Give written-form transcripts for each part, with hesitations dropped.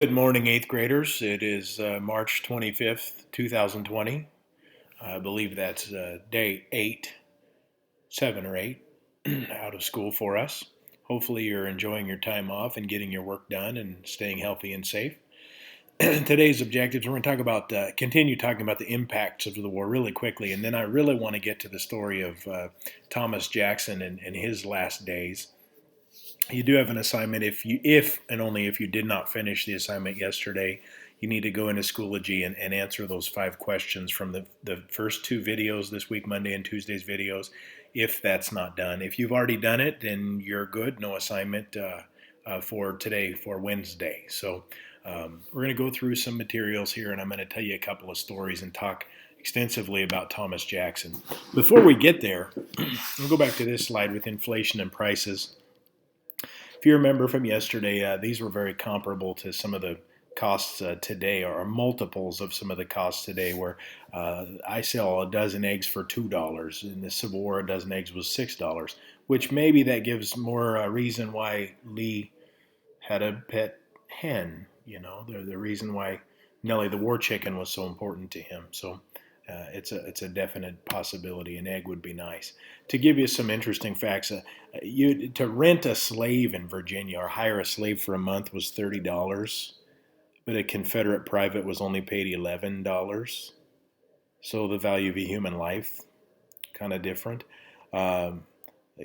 Good morning, eighth graders. It is March 25th, 2020. I believe that's day 7 or 8 out of school for us. Hopefully, you're enjoying your time off and getting your work done and staying healthy and safe. Today's objectives, we're going to continue talking about the impacts of the war really quickly, and then I really want to get to the story of Thomas Jackson and his last days. You do have an assignment if and only if you did not finish the assignment yesterday, you need to go into Schoology and answer those 5 questions from the first 2 videos this week, Monday and Tuesday's videos, if that's not done. If you've already done it, then you're good. No assignment for today, for Wednesday. So we're going to go through some materials here, and I'm going to tell you a couple of stories and talk extensively about Thomas Jackson. Before we get there, we'll go back to this slide with inflation and prices. If you remember from yesterday, these were very comparable to some of the costs today, or multiples of some of the costs today, where I sell a dozen eggs for $2. In the Civil War, a dozen eggs was $6, which maybe that gives more reason why Lee had a pet hen. You know, the reason why Nellie the war chicken was so important to him. So it's a definite possibility. An egg would be nice. To give you some interesting facts, to rent a slave in Virginia or hire a slave for a month was $30, but a Confederate private was only paid $11. So the value of a human life kind of different. Um,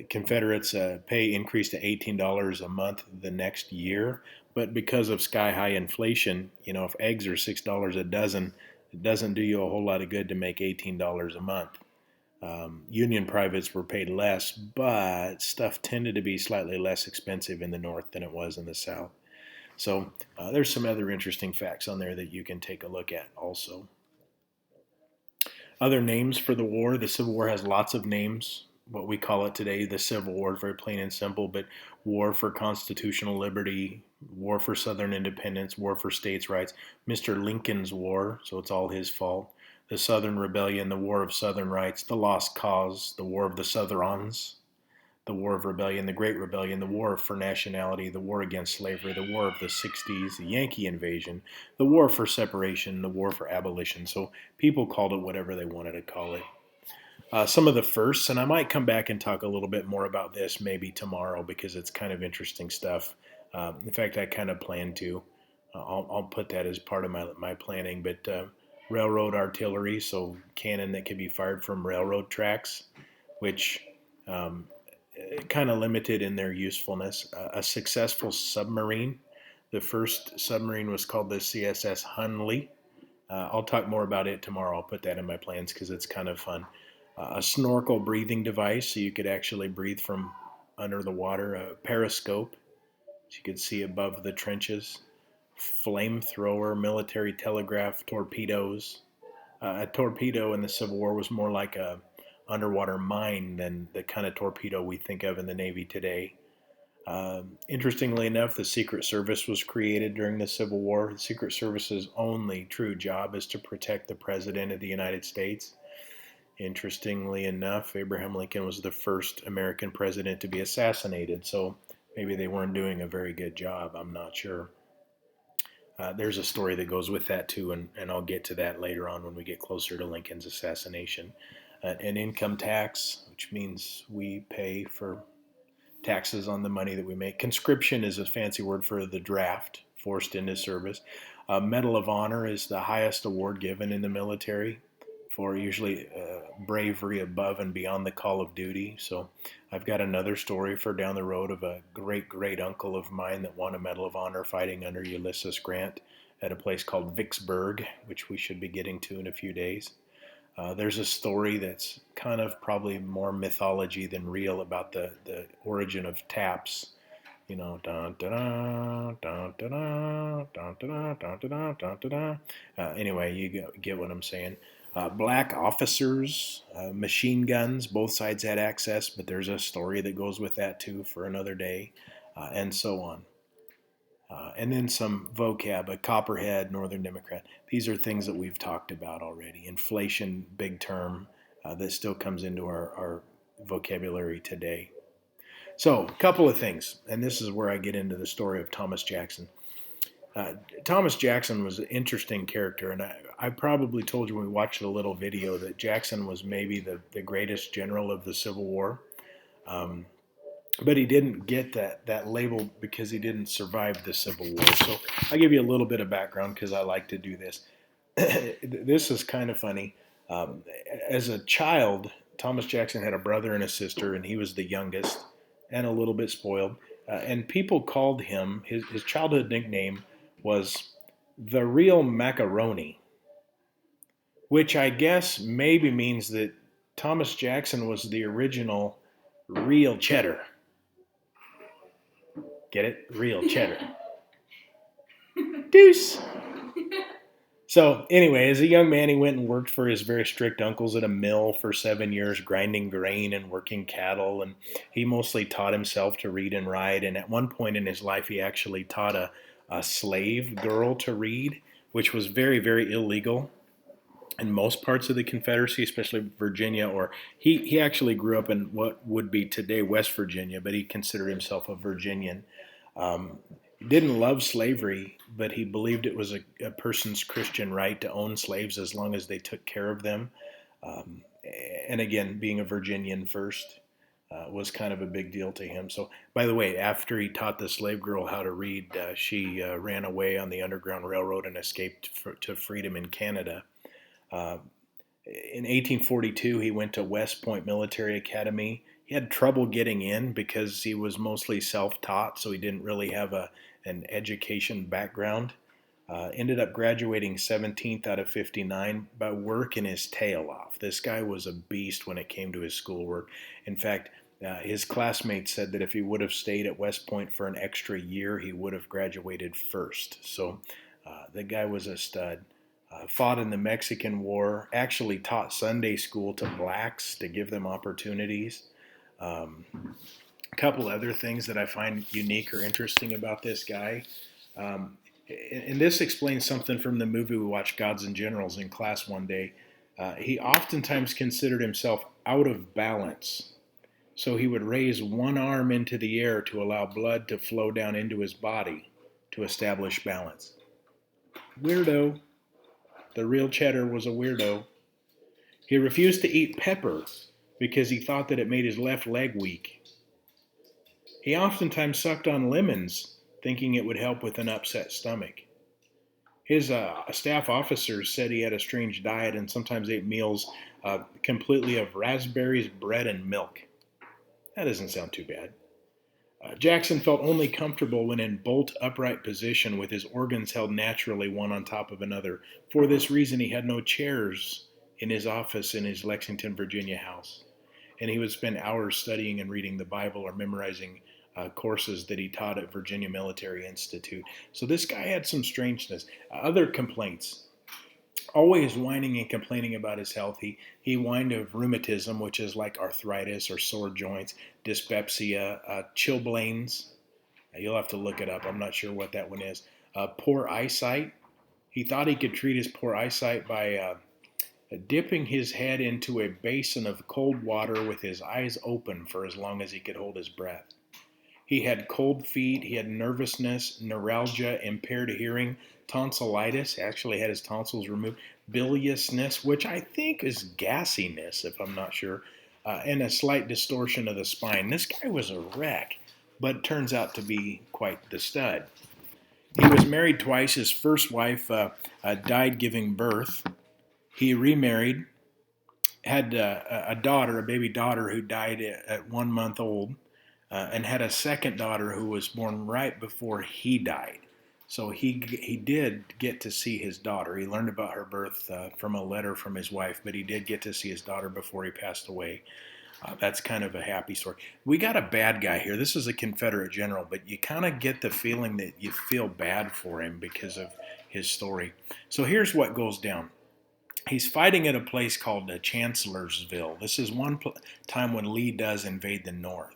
Confederates' pay increased to $18 a month the next year, but because of sky high inflation, if eggs are $6 a dozen, it doesn't do you a whole lot of good to make $18 a month. Union privates were paid less, but stuff tended to be slightly less expensive in the North than it was in the South. So there's some other interesting facts on there that you can take a look at also. Other names for the war. The Civil War has lots of names. What we call it today, the Civil War, very plain and simple, but war for constitutional liberty, war for Southern independence, war for states' rights, Mr. Lincoln's War, so it's all his fault, the Southern Rebellion, the War of Southern Rights, the Lost Cause, the War of the Southrons, the War of Rebellion, the Great Rebellion, the War for Nationality, the War against Slavery, the War of the 60s, the Yankee Invasion, the War for Separation, the War for Abolition. So people called it whatever they wanted to call it. Some of the firsts, and I might come back and talk a little bit more about this maybe tomorrow because it's kind of interesting stuff. In fact, I kind of plan to. I'll put that as part of my planning. But railroad artillery, so cannon that can be fired from railroad tracks, which kind of limited in their usefulness. A successful submarine. The first submarine was called the CSS Hunley. I'll talk more about it tomorrow. I'll put that in my plans because it's kind of fun. A snorkel breathing device, so you could actually breathe from under the water. A periscope, so you could see above the trenches. Flamethrower, military telegraph, torpedoes. A torpedo in the Civil War was more like a underwater mine than the kind of torpedo we think of in the Navy today. Interestingly enough, the Secret Service was created during the Civil War. The Secret Service's only true job is to protect the President of the United States. Interestingly enough, Abraham Lincoln was the first American president to be assassinated, so maybe they weren't doing a very good job. I'm not sure. There's a story that goes with that too, and I'll get to that later on when we get closer to Lincoln's assassination. An income tax, which means we pay for taxes on the money that we make. Conscription is a fancy word for the draft, forced into service. Medal of Honor is the highest award given in the military for usually bravery above and beyond the call of duty. So I've got another story for down the road of a great uncle of mine that won a Medal of Honor fighting under Ulysses Grant at a place called Vicksburg, which we should be getting to in a few days. There's a story that's kind of probably more mythology than real about the origin of taps. You know, dun dun dun dun dun dun dun dun dun dun dun. Anyway, you get what I'm saying. Black officers, machine guns, both sides had access, but there's a story that goes with that too for another day, and so on. And then some vocab, a copperhead, Northern Democrat. These are things that we've talked about already. Inflation, big term, that still comes into our vocabulary today. So, a couple of things, and this is where I get into the story of Thomas Jackson. Uh, Thomas Jackson was an interesting character, and I probably told you when we watched a little video that Jackson was maybe the greatest general of the Civil War. Um, but he didn't get that label because he didn't survive the Civil War. So I'll give you a little bit of background because I like to do this. This is kind of funny. Um, as a child, Thomas Jackson had a brother and a sister, and he was the youngest and a little bit spoiled. And people called him, his childhood nickname was the real macaroni, which I guess maybe means that Thomas Jackson was the original real cheddar. Get it? Real cheddar. Deuce. So, anyway, as a young man, he went and worked for his very strict uncles at a mill for 7 years, grinding grain and working cattle. And he mostly taught himself to read and write. And at one point in his life, he actually taught a slave girl to read, which was very, very illegal in most parts of the Confederacy, especially Virginia. Or he actually grew up in what would be today West Virginia, but he considered himself a Virginian. Um, he didn't love slavery, but he believed it was a person's Christian right to own slaves as long as they took care of them. Um, and again, being a Virginian first was kind of a big deal to him. So, by the way, after he taught the slave girl how to read, she ran away on the Underground Railroad and escaped to freedom in Canada. Uh, in 1842, he went to West Point Military Academy. He had trouble getting in because he was mostly self-taught, so he didn't really have an education background. Ended up graduating 17th out of 59 by working his tail off. This guy was a beast when it came to his schoolwork. In fact, his classmates said that if he would have stayed at West Point for an extra year, he would have graduated first. So the guy was a stud. Fought in the Mexican War, actually taught Sunday school to blacks to give them opportunities. Um, a couple other things that I find unique or interesting about this guy. Um, and this explains something from the movie we watched, Gods and Generals, in class one day. He oftentimes considered himself out of balance. So he would raise one arm into the air to allow blood to flow down into his body to establish balance. Weirdo. The real cheddar was a weirdo. He refused to eat pepper because he thought that it made his left leg weak. He oftentimes sucked on lemons, thinking it would help with an upset stomach. His staff officers said he had a strange diet and sometimes ate meals completely of raspberries, bread, and milk. That doesn't sound too bad. Jackson felt only comfortable when in bolt upright position with his organs held naturally one on top of another. For this reason, he had no chairs in his office in his Lexington, Virginia house. And he would spend hours studying and reading the Bible or memorizing courses that he taught at Virginia Military Institute. So this guy had some strangeness. Other complaints. Always whining and complaining about his health. He whined of rheumatism, which is like arthritis or sore joints, dyspepsia, chilblains. You'll have to look it up. I'm not sure what that one is. Poor eyesight. He thought he could treat his poor eyesight by dipping his head into a basin of cold water with his eyes open for as long as he could hold his breath. He had cold feet, he had nervousness, neuralgia, impaired hearing, tonsillitis, actually had his tonsils removed, biliousness, which I think is gassiness, if I'm not sure, and a slight distortion of the spine. This guy was a wreck, but turns out to be quite the stud. He was married twice. His first wife died giving birth. He remarried, had a daughter, a baby daughter, who died at 1 month old. And had a second daughter who was born right before he died. So he did get to see his daughter. He learned about her birth from a letter from his wife, but he did get to see his daughter before he passed away. That's kind of a happy story. We got a bad guy here. This is a Confederate general, but you kind of get the feeling that you feel bad for him because of his story. So here's what goes down. He's fighting at a place called Chancellorsville. This is one time when Lee does invade the North.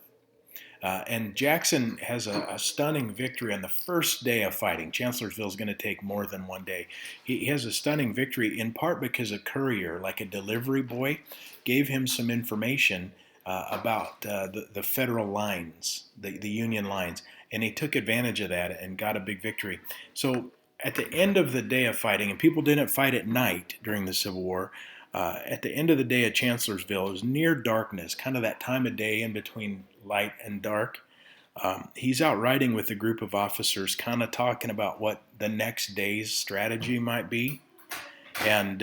And Jackson has a stunning victory on the first day of fighting. Chancellorsville is going to take more than one day. He has a stunning victory in part because a courier, like a delivery boy, gave him some information about the federal lines, the Union lines. and he took advantage of that and got a big victory. So at the end of the day of fighting, and people didn't fight at night during the Civil War, at the end of the day at Chancellorsville, it was near darkness, kind of that time of day in between light and dark. He's out riding with a group of officers, kind of talking about what the next day's strategy might be. And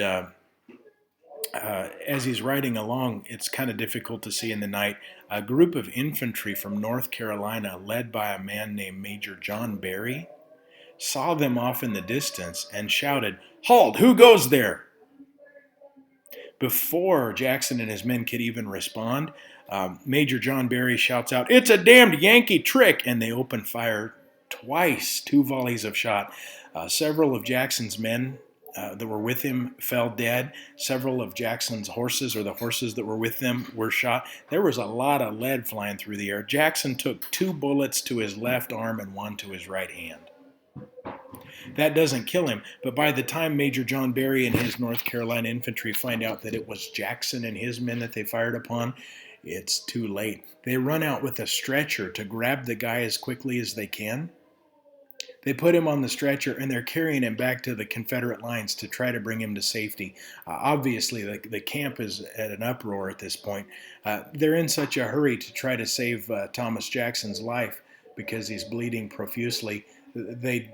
as he's riding along, it's kind of difficult to see in the night. A group of infantry from North Carolina, led by a man named Major John Berry, saw them off in the distance and shouted, "Halt! Who goes there?" Before Jackson and his men could even respond, Major John Berry shouts out, "It's a damned Yankee trick!" And they open fire twice, 2 volleys of shot. Several of Jackson's men that were with him fell dead. Several of Jackson's horses, or the horses that were with them, were shot. There was a lot of lead flying through the air. Jackson took 2 bullets to his left arm and 1 to his right hand. That doesn't kill him, but by the time Major John Berry and his North Carolina infantry find out that it was Jackson and his men that they fired upon, it's too late. They run out with a stretcher to grab the guy as quickly as they can. They put him on the stretcher, and they're carrying him back to the Confederate lines to try to bring him to safety. Obviously, the camp is at an uproar at this point. They're in such a hurry to try to save Thomas Jackson's life because he's bleeding profusely. They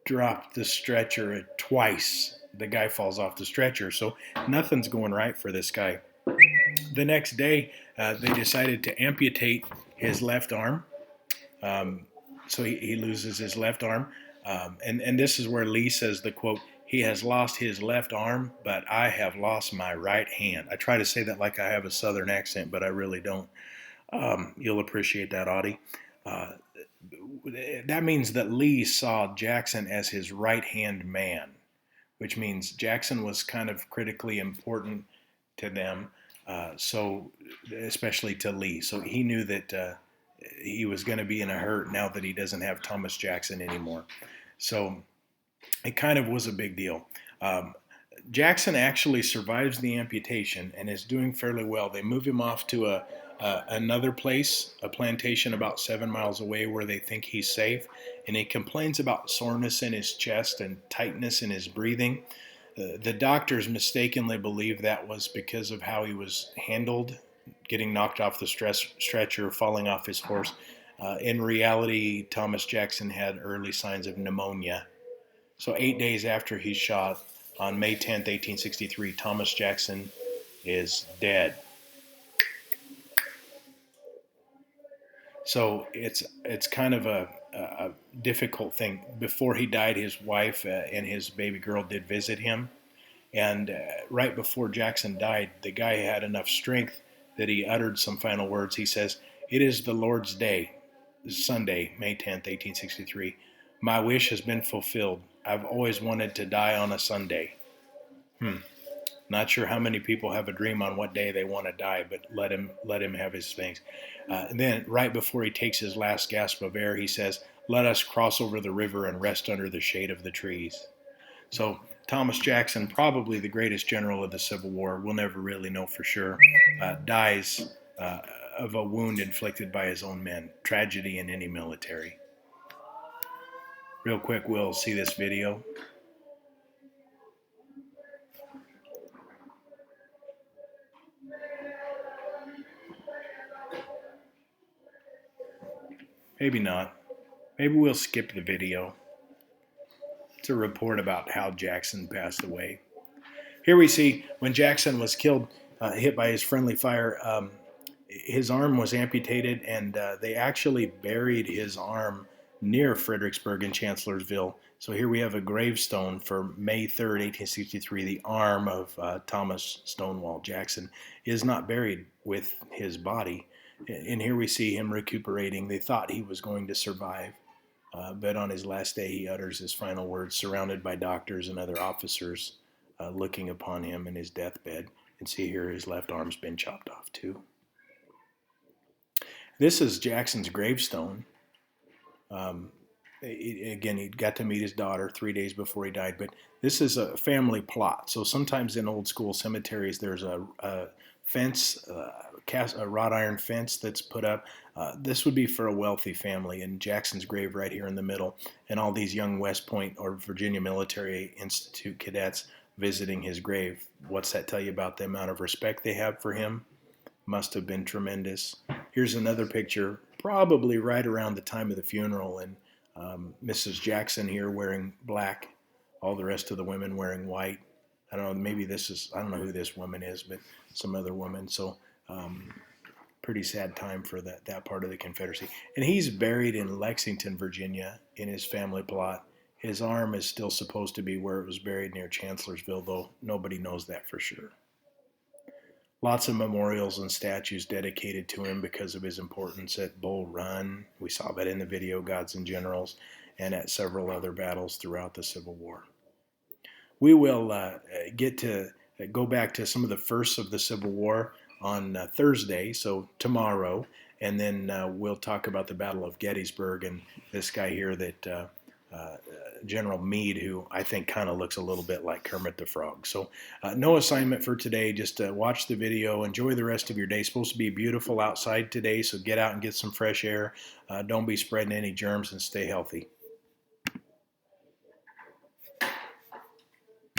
dropped the stretcher twice. The guy falls off the stretcher, so nothing's going right for this guy. The next day, they decided to amputate his left arm. So he loses his left arm. And this is where Lee says the quote, "He has lost his left arm, but I have lost my right hand." I try to say that like I have a southern accent, but I really don't. You'll appreciate that, Audie. That means that Lee saw Jackson as his right-hand man, which means Jackson was kind of critically important to them, so especially to Lee. So he knew that he was going to be in a hurt now that he doesn't have Thomas Jackson anymore. So it kind of was a big deal. Jackson actually survives the amputation and is doing fairly well. They move him off to another place, a plantation about 7 miles away where they think he's safe, and he complains about soreness in his chest and tightness in his breathing. The doctors mistakenly believe that was because of how he was handled, getting knocked off the stretcher, falling off his horse. In reality, Thomas Jackson had early signs of pneumonia. So 8 days after he's shot, on May 10th, 1863, Thomas Jackson is dead. So it's kind of a difficult thing. Before he died, his wife and his baby girl did visit him. And right before Jackson died, the guy had enough strength that he uttered some final words. He says, "It is the Lord's day, Sunday, May 10th, 1863. My wish has been fulfilled. I've always wanted to die on a Sunday." Not sure how many people have a dream on what day they want to die, but let him have his things. And then right before he takes his last gasp of air, he says, "Let us cross over the river and rest under the shade of the trees." So Thomas Jackson, probably the greatest general of the Civil War, we'll never really know for sure, dies of a wound inflicted by his own men. Tragedy in any military. Real quick, we'll see this video. Maybe not. Maybe we'll skip the video. It's a report about how Jackson passed away. Here we see when Jackson was killed, hit by his friendly fire, his arm was amputated, and they actually buried his arm near Fredericksburg and Chancellorsville. So here we have a gravestone for May 3rd, 1863. The arm of Thomas Stonewall Jackson is not buried with his body. And here we see him recuperating. They thought he was going to survive. But on his last day, he utters his final words, surrounded by doctors and other officers looking upon him in his deathbed. And see here, his left arm's been chopped off too. This is Jackson's gravestone. Again, he got to meet his daughter 3 days before he died, but this is a family plot. So sometimes in old school cemeteries, there's a fence, a wrought iron fence that's put up. This would be for a wealthy family, and Jackson's grave right here in the middle, and all these young West Point or Virginia Military Institute cadets visiting his grave. What's that tell you about the amount of respect they have for him? Must have been tremendous. Here's another picture, probably right around the time of the funeral, and Mrs. Jackson here wearing black, all the rest of the women wearing white. I don't know, maybe this is, I don't know who this woman is, but some other woman. So pretty sad time for that part of the Confederacy. And he's buried in Lexington, Virginia, in his family plot. His arm is still supposed to be where it was buried near Chancellorsville, though nobody knows that for sure. Lots of memorials and statues dedicated to him because of his importance at Bull Run. We saw that in the video, Gods and Generals, and at several other battles throughout the Civil War. We will get to go back to some of the firsts of the Civil War on Thursday, so tomorrow, and then we'll talk about the Battle of Gettysburg and this guy here that General Meade, who I think kind of looks a little bit like Kermit the Frog. So no assignment for today, just watch the video, enjoy the rest of your day. It's supposed to be beautiful outside today, so get out and get some fresh air. Don't be spreading any germs and stay healthy.